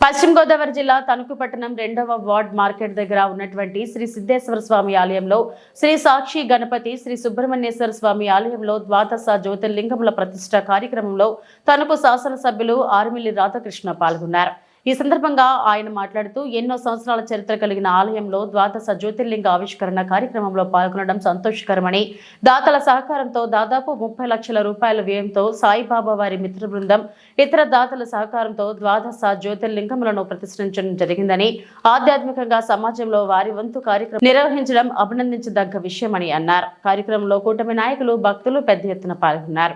పశ్చిమ గోదావరి జిల్లా తణుకు పట్టణం 2వ వార్డ్ మార్కెట్ దగ్గర ఉన్నటువంటి శ్రీ సిద్ధేశ్వర స్వామి ఆలయంలో శ్రీ సాక్షి గణపతి శ్రీ సుబ్రహ్మణ్యేశ్వర స్వామి ఆలయంలో ద్వాదశ జ్యోతిర్లింగముల ప్రతిష్ఠ కార్యక్రమంలో తణుకు శాసనసభ్యులు ఆర్మిల్లి రాధాకృష్ణ పాల్గొన్నారు. ఈ సందర్భంగా ఆయన మాట్లాడుతూ ఎన్నో సంవత్సరాల చరిత్ర కలిగిన ఆలయంలో ద్వాదశ జ్యోతిర్లింగ ఆవిష్కరణ కార్యక్రమంలో పాల్గొనడం సంతోషకరమని, దాతల సహకారంతో దాదాపు 30 లక్షల రూపాయల వ్యయంతో సాయిబాబా వారి మిత్ర బృందం ఇతర దాతల సహకారంతో ద్వాదశ జ్యోతిర్లింగములను ప్రతిష్ఠించడం జరిగిందని, ఆధ్యాత్మికంగా సమాజంలో వారి వంతు కార్యక్రమం నిర్వహించడం అభినందించదగ్గ విషయమని అన్నారు. కార్యక్రమంలో కూటమి నాయకులు, భక్తులు పెద్ద ఎత్తున పాల్గొన్నారు.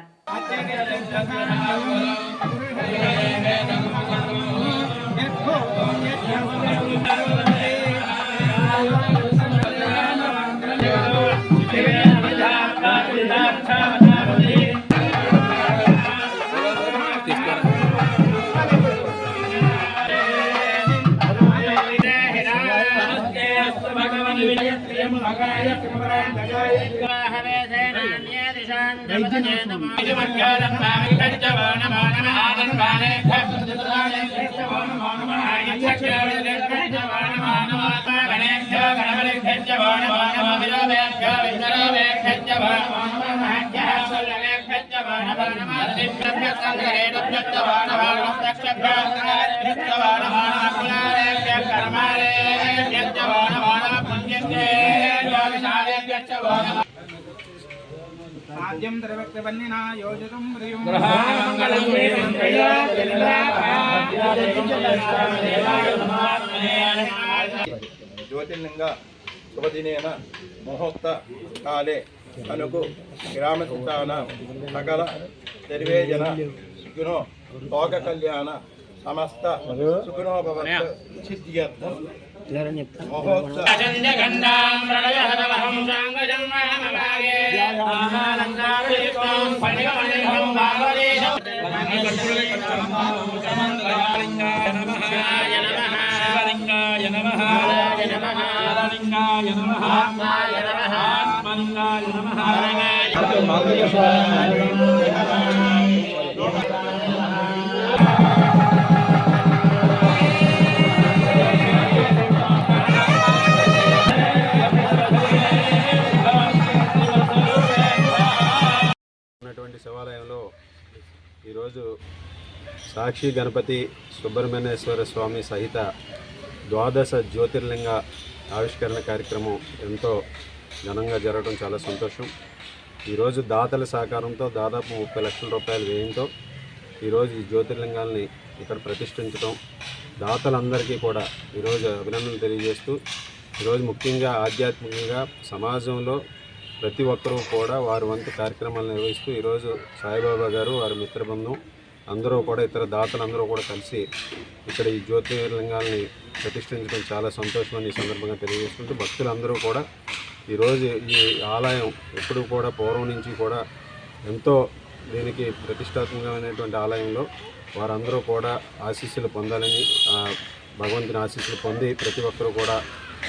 साध्यं द्रवक्तवन्निना योजितं प्रियं ज्योतिर्लिंग शुभदिनेन मुहूर्त काले तणुकु ग्रामस्थान सकल सर्वेजन सुखिनो लोक कल्याण समस्त सुखिनो भवन्तु सिद्ध्यर्थं శివాలయంలో ఈరోజు సాక్షి గణపతి సుబ్రహ్మణ్యేశ్వర స్వామి సహిత ద్వాదశ జ్యోతిర్లింగ ఆవిష్కరణ కార్యక్రమం ఎంతో ఘనంగా జరగడం చాలా సంతోషం. ఈరోజు దాతల సహకారంతో దాదాపు 30 లక్షల రూపాయల వ్యయంతో ఈరోజు ఈ జ్యోతిర్లింగాల్ని ఇక్కడ ప్రతిష్ఠించడం, దాతలందరికీ కూడా ఈరోజు అభినందనలు తెలియజేస్తూ, ఈరోజు ముఖ్యంగా ఆధ్యాత్మికంగా సమాజంలో ప్రతి ఒక్కరూ కూడా వారి వంతు కార్యక్రమాలు నిర్వహిస్తూ ఈరోజు సాయిబాబా గారు వారి మిత్ర బృందం అందరూ కూడా ఇతర దాతలందరూ కూడా కలిసి ఇక్కడ ఈ జ్యోతిర్లింగాల్ని ప్రతిష్ఠించడం చాలా సంతోషమని ఈ సందర్భంగా తెలియజేసుకుంటూ, భక్తులందరూ కూడా ఈరోజు ఈ ఆలయం ఎప్పుడు కూడా పూర్వం నుంచి కూడా ఎంతో దీనికి ప్రతిష్టాత్మకమైనటువంటి ఆలయంలో వారందరూ కూడా ఆశీస్సులు పొందాలని, భగవంతుని ఆశీస్సులు పొంది ప్రతి ఒక్కరూ కూడా